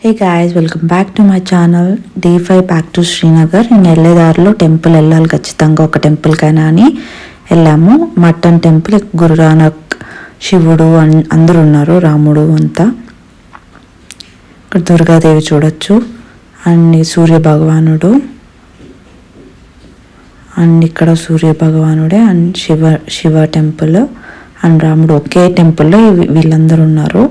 Hey guys, welcome back to my channel. D5 back to Srinagar. నేను వెళ్ళేదారిలో temple వెళ్ళాలి ఖచ్చితంగా, ఒక టెంపుల్కైనా అని వెళ్ళాము. మటన్ టెంపుల్, గురునానక్, శివుడు అందరూ ఉన్నారు, రాముడు అంతా. ఇక్కడ దుర్గాదేవి చూడొచ్చు, అండ్ సూర్య భగవానుడు, అండ్ ఇక్కడ సూర్య భగవానుడే, అండ్ శివ టెంపుల్, అండ్ రాముడు ఒకే టెంపుల్లో వీళ్ళందరూ ఉన్నారు.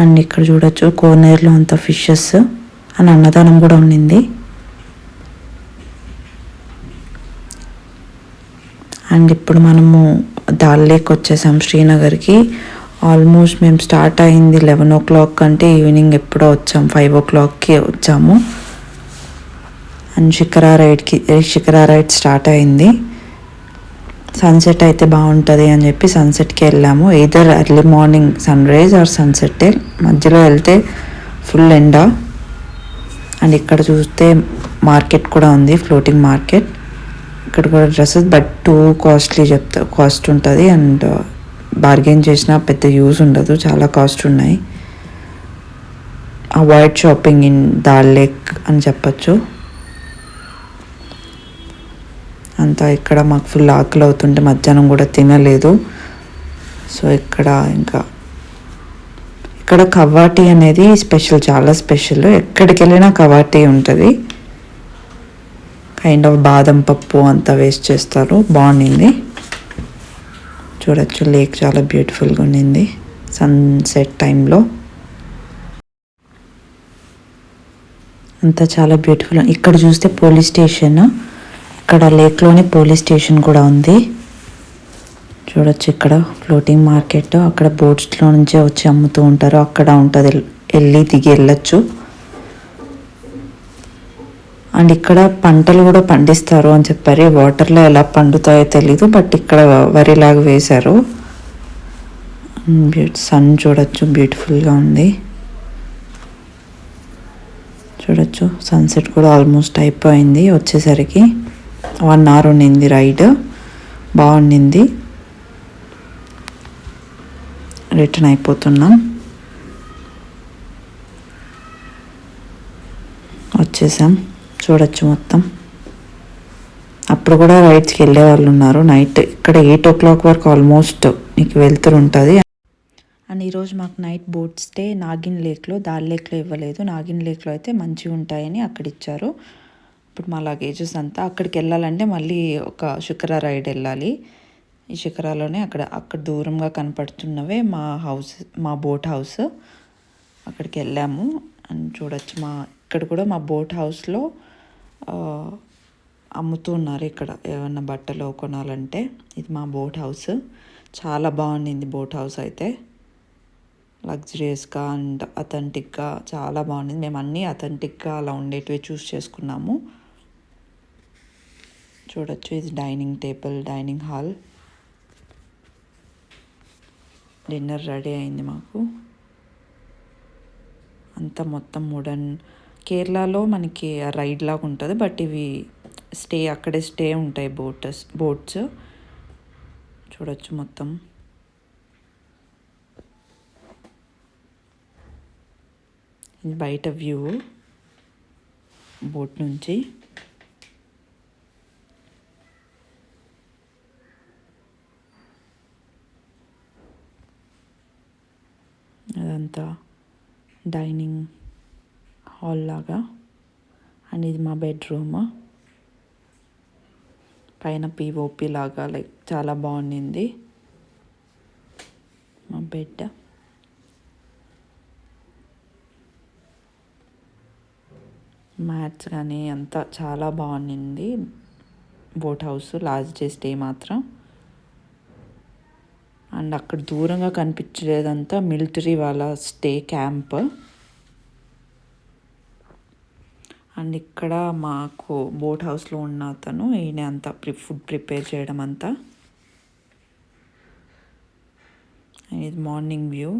అండ్ ఇక్కడ చూడొచ్చు కోనేరులో అంత ఫిషెస్, అండ్ అన్నదానం కూడా ఉండింది. అండ్ ఇప్పుడు మనము దాల్ లేక్ వచ్చేసాం శ్రీనగర్కి. ఆల్మోస్ట్ మేము స్టార్ట్ అయింది 11 o'clock అంటే ఈవినింగ్ ఎప్పుడో వచ్చాము, 5 o'clockకి వచ్చాము. అండ్ షికరా రైడ్ స్టార్ట్ అయింది. సన్సెట్ అయితే బాగుంటుంది అని చెప్పి సన్సెట్కి వెళ్ళాము. Either early morning sunrise or సన్సెట్టే, మధ్యలో వెళ్తే ఫుల్ ఎండ. అండ్ ఇక్కడ చూస్తే మార్కెట్ కూడా ఉంది, ఫ్లోటింగ్ మార్కెట్. ఇక్కడ కూడా డ్రెస్సెస్ బట్ టూ కాస్ట్ ఉంటుంది. అండ్ బార్గెన్ చేసినా పెద్ద యూజ్ ఉండదు, చాలా కాస్ట్ ఉన్నాయి. Avoid shopping in dal lake అని చెప్పచ్చు. అంతా ఇక్కడ మాకు ఫుల్ ఆకలి అవుతుంటే మధ్యాహ్నం కూడా తినలేదు. సో ఇక్కడ కవాటీ అనేది స్పెషల్, చాలా స్పెషల్. ఎక్కడికి వెళ్ళినా కవాటీ ఉంటుంది. కైండ్ ఆఫ్ బాదం పప్పు అంతా వేస్ట్ చేస్తారు. బాగుండింది, చూడొచ్చు. లేక్ చాలా బ్యూటిఫుల్గా ఉండింది సన్సెట్ టైంలో. అంతా చాలా బ్యూటిఫుల్. ఇక్కడ చూస్తే పోలీస్ స్టేషన్, ఇక్కడ లేక్లోనే పోలీస్ స్టేషన్ కూడా ఉంది. చూడొచ్చు ఇక్కడ ఫ్లోటింగ్ మార్కెట్. అక్కడ బోట్స్లో నుంచే వచ్చి అమ్ముతూ ఉంటారు, అక్కడ ఉంటుంది, వెళ్ళి దిగి వెళ్ళచ్చు. అండ్ ఇక్కడ పంటలు కూడా పండిస్తారు అని చెప్పారు. వాటర్లో ఎలా పండుతాయో తెలీదు, బట్ ఇక్కడ వరిలాగా వేశారు. సన్ చూడొచ్చు, బ్యూటిఫుల్గా ఉంది. చూడొచ్చు సన్సెట్ కూడా ఆల్మోస్ట్ అయిపోయింది. వచ్చేసరికి 1 hour ఉండింది రైడ్, బాగుండింది. రిటర్న్ అయిపోతున్నాం, వచ్చేసాం. చూడొచ్చు మొత్తం. అప్పుడు కూడా రైడ్స్కి వెళ్ళే వాళ్ళు ఉన్నారు. నైట్ ఇక్కడ 8 o'clock వరకు ఆల్మోస్ట్ మీకు వెళ్తురు ఉంటుంది. అండ్ ఈరోజు మాకు నైట్ బోట్ స్టే నాగిన్ లేక్లో, దాల్ లేక్లో ఇవ్వలేదు. నాగిన్ లేక్లో అయితే మంచిగా ఉంటాయని అక్కడ ఇచ్చారు. ఇప్పుడు మా లగేజెస్ అంతా అక్కడికి వెళ్ళాలంటే మళ్ళీ ఒక షికరా రైడ్ వెళ్ళాలి. ఈ షికరాలోనే అక్కడ దూరంగా కనపడుతున్నవే మా బోట్ హౌస్. అక్కడికి వెళ్ళాము. అని చూడొచ్చు. ఇక్కడ కూడా మా బోట్ హౌస్లో అమ్ముతూ ఉన్నారు. ఇక్కడ ఏమన్నా బట్టలు కొనాలంటే ఇది మా బోట్ హౌస్. చాలా బాగుండింది బోట్ హౌస్ అయితే, లగ్జరియస్గా అండ్ అథెంటిక్గా చాలా బాగుండింది. మేము అన్నీ అథెంటిక్గా అలా ఉండేటివి చూస్ చేసుకున్నాము. చూడొచ్చు ఇది dining table, dining hall. Dinner ready అయింది మాకు. అంతా మొత్తం వుడెన్. కేరళలో మనకి రైడ్ లాగా ఉంటుంది, బట్ ఇవి అక్కడే స్టే ఉంటాయి బోట్స్. చూడొచ్చు మొత్తం. ఇది బయట వ్యూ బోట్ నుంచి. అదంతా డైనింగ్ హాల్ లాగా. అండ్ ఇది మా బెడ్రూమ్, పైన POP లాగా, లైక్ చాలా బాగుండింది మా బెడ్. మ్యాట్స్ కానీ అంతా చాలా బాగుండింది boat house. Last day stay మాత్రం. అండ్ అక్కడ దూరంగా కనిపించేదంతా మిలిటరీ వాళ్ళ స్టే క్యాంప్. అండ్ ఇక్కడ మాకు బోట్ హౌస్లో ఉన్న అతను ఈయన అంతా ఫుడ్ ప్రిపేర్ చేయడం అంతా. ఇది మార్నింగ్ వ్యూ.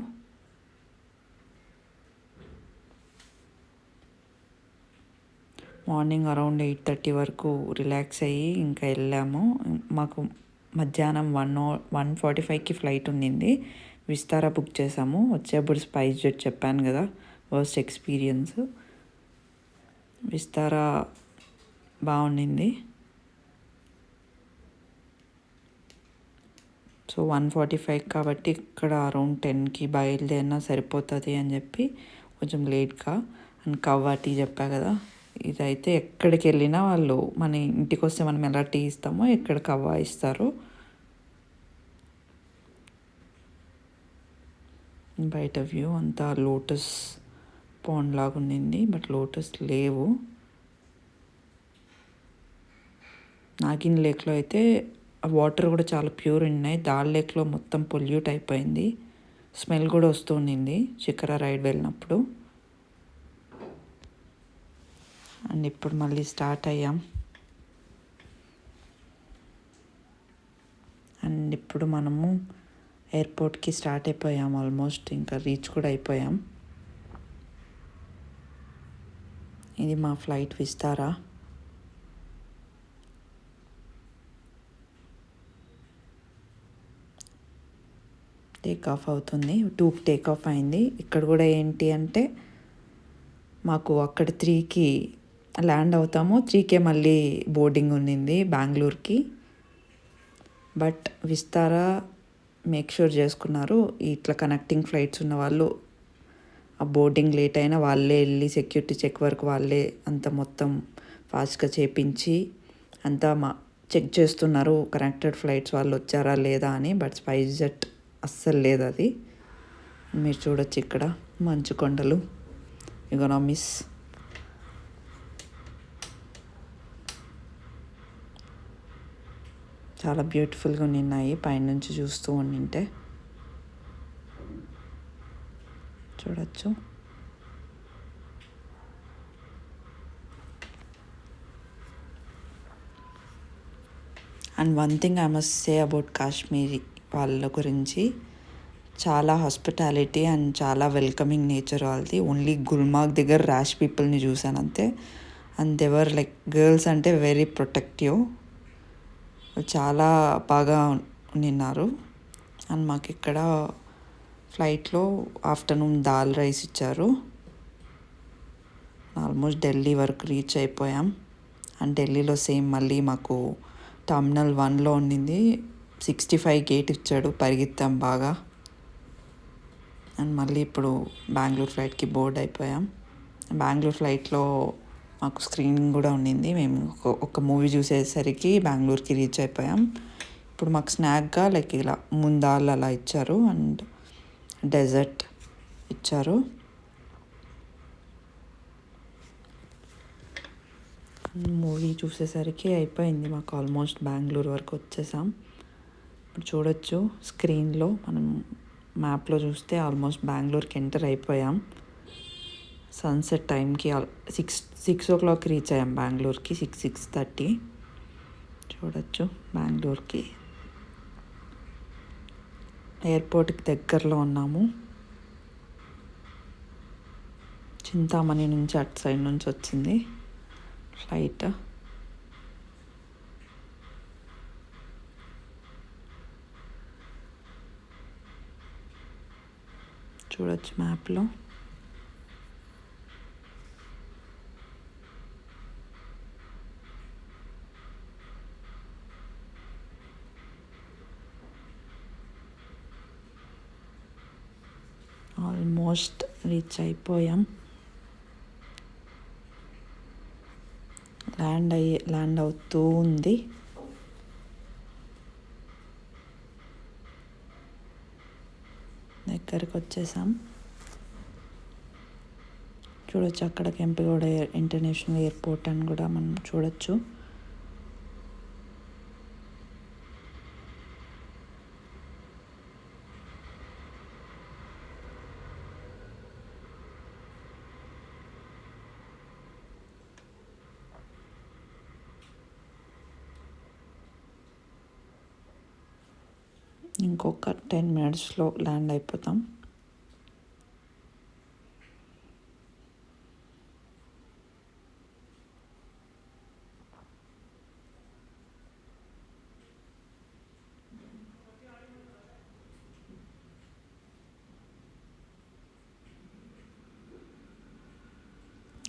మార్నింగ్ అరౌండ్ 8:30 వరకు రిలాక్స్ అయ్యి ఇంకా వెళ్ళాము. మాకు మధ్యాహ్నం 1:45కి ఫ్లైట్ ఉండింది. విస్తారా బుక్ చేసాము. వచ్చేప్పుడు స్పైస్ జెట్ చెప్పాను కదా, వర్స్ట్ ఎక్స్పీరియన్స్. విస్తారా బాగుండింది. సో 1:45 కాబట్టి ఇక్కడ అరౌండ్ 10కి బయలుదేరినా సరిపోతుంది అని చెప్పి కొంచెం లేట్గా. అండ్ కవ్వా టీ చెప్పా కదా, ఇదైతే ఎక్కడికి వెళ్ళినా వాళ్ళు మన ఇంటికి వస్తే మనం ఎలా టీ ఇస్తామో ఇక్కడ కవ్వా ఇస్తారు. బయట వ్యూ అంతా లోటస్ పాండ్ లాగా ఉండింది, బట్ లోటస్ లేవు. నాగిన్ లేక్లో అయితే వాటర్ కూడా చాలా ప్యూర్ ఉన్నాయి. దాల్ లేక్లో మొత్తం పొల్యూట్ అయిపోయింది, స్మెల్ కూడా వస్తుండింది శిఖరా రైడ్ వెళ్ళినప్పుడు. అండ్ ఇప్పుడు మళ్ళీ స్టార్ట్ అయ్యాం. అండ్ ఇప్పుడు మనము ఎయిర్పోర్ట్కి స్టార్ట్ అయిపోయాం, ఆల్మోస్ట్ ఇంకా రీచ్ కూడా అయిపోయాం. ఇది మా ఫ్లైట్ విస్తారా. టేక్ ఆఫ్ అవుతుంది, 2కి టేక్ ఆఫ్ అయింది. ఇక్కడ కూడా ఏంటి అంటే మాకు అక్కడ 3కి ల్యాండ్ అవుతాము, 3కే మళ్ళీ బోర్డింగ్ ఉన్నింది బెంగళూరుకి. బట్ విస్తారా మేక్ షూర్ చేసుకున్నారు ఇట్లా కనెక్టింగ్ ఫ్లైట్స్ ఉన్న వాళ్ళు ఆ బోర్డింగ్ లేట్ అయినా వాళ్ళే వెళ్ళి సెక్యూరిటీ చెక్ వరకు వాళ్ళే అంత మొత్తం ఫాస్ట్గా చేపించి అంతా చెక్ చేస్తున్నారు కనెక్టెడ్ ఫ్లైట్స్ వాళ్ళు వచ్చారా లేదా అని. బట్ స్పైస్ జెట్ అస్సలు లేదు అది. మీరు చూడొచ్చు ఇక్కడ మంచు కొండలు, ఎకనామిస్. చాలా బ్యూటిఫుల్గా ఉన్నాయి పైనుంచి చూస్తూ ఉండింటే చూడొచ్చు. And one thing I must say about Kashmiri వాళ్ళ గురించి, చాలా హాస్పిటాలిటీ అండ్ చాలా వెల్కమింగ్ నేచర్ వాళ్ళది. ఓన్లీ గుల్మార్గ్ దగ్గర ర్యాష్ పీపుల్ని చూసాను అంతే. అండ్ దేవర్ లైక్ గర్ల్స్ అంటే వెరీ ప్రొటెక్టివ్, చాలా బాగా ఉన్నారు. అండ్ మాకు ఇక్కడ ఫ్లైట్లో ఆఫ్టర్నూన్ దాల్ రైస్ ఇచ్చారు. ఆల్మోస్ట్ ఢిల్లీ వరకు రీచ్ అయిపోయాం. అండ్ ఢిల్లీలో సేమ్ మళ్ళీ మాకు టర్మినల్ 1లో ఉండింది, 65 గేట్ ఇచ్చాడు, పరిగెత్తాం బాగా. అండ్ మళ్ళీ ఇప్పుడు బెంగళూరు ఫ్లైట్కి బోర్డ్ అయిపోయాం. బెంగళూరు ఫ్లైట్లో మాకు స్క్రీనింగ్ కూడా ఉండింది, మేము ఒక మూవీ చూసేసరికి బెంగళూరుకి రీచ్ అయిపోయాం. ఇప్పుడు మాకు స్నాక్గా లైక్ ఇలా ముందాల్ అలా ఇచ్చారు అండ్ డెజర్ట్ ఇచ్చారు. మూవీ చూసేసరికి అయిపోయింది మాకు, ఆల్మోస్ట్ బెంగళూరు వరకు వచ్చేసాం. ఇప్పుడు చూడొచ్చు స్క్రీన్లో మనం మ్యాప్లో చూస్తే ఆల్మోస్ట్ బెంగళూరుకి ఎంటర్ అయిపోయాం. సన్సెట్ టైంకి 6 o'clock రీచ్ అయ్యాం బెంగళూరుకి, 6:30 చూడొచ్చు. బెంగళూరుకి ఎయిర్పోర్ట్కి దగ్గరలో ఉన్నాము. చింతామణి నుంచి అటు సైడ్ నుంచి వచ్చింది ఫ్లైట్. చూడొచ్చు మ్యాప్లో. ఆల్మోస్ట్ రీచ్ అయిపోయాం. ల్యాండ్ అవుతూ ఉంది. దగ్గరికి వచ్చేసాం. చూడొచ్చు అక్కడ కెంపగౌడ ఇంటర్నేషనల్ ఎయిర్పోర్ట్ అని కూడా మనం చూడొచ్చు. ఇంకొక 10 minutesలో ల్యాండ్ అయిపోతాం.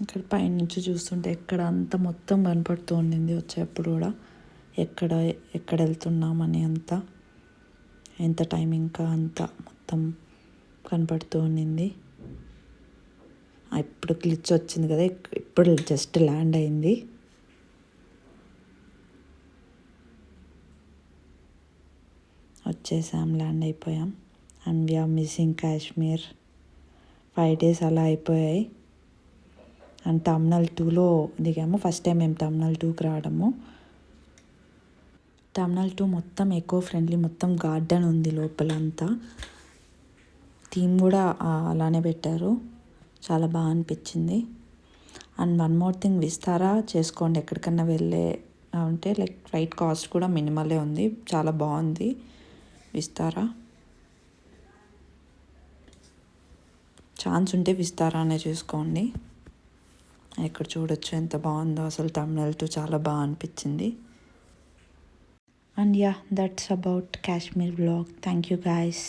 ఇక్కడ పైనుంచి చూస్తుంటే ఎక్కడ అంతా మొత్తం కనపడుతూ ఉండింది వచ్చేప్పుడు కూడా, ఎక్కడ ఎక్కడ వెళ్తున్నామని అంతా, ఎంత టైం ఇంకా అంతా మొత్తం కనపడుతూ ఉండింది. ఇప్పుడు గ్లిచ్ వచ్చింది కదా, ఇప్పుడు జస్ట్ ల్యాండ్ అయింది. వచ్చేసాం, ల్యాండ్ అయిపోయాం. And we are missing Kashmir. 5 days అలా అయిపోయాయి. అండ్ టర్మినల్ 2లో దిగాము. ఫస్ట్ టైం మేము టర్మినల్ 2కి రావడము. టర్మినల్ 2 మొత్తం ఎకో ఫ్రెండ్లీ, మొత్తం గార్డెన్ ఉంది లోపలంతా. థీమ్ కూడా అలానే పెట్టారు, చాలా బాగా అనిపించింది. And one more thing, Vistara చేసుకోండి ఎక్కడికన్నా వెళ్ళే ఉంటే. లైక్ ఫ్లైట్ కాస్ట్ కూడా మినిమలే ఉంది, చాలా బాగుంది విస్తారా. ఛాన్స్ ఉంటే విస్తారానే చూసుకోండి. ఇక్కడ చూడొచ్చు ఎంత బాగుందో అసలు. టర్మినల్ 2 చాలా బాగా అనిపించింది. And yeah, that's about Kashmir vlog. Thank you guys.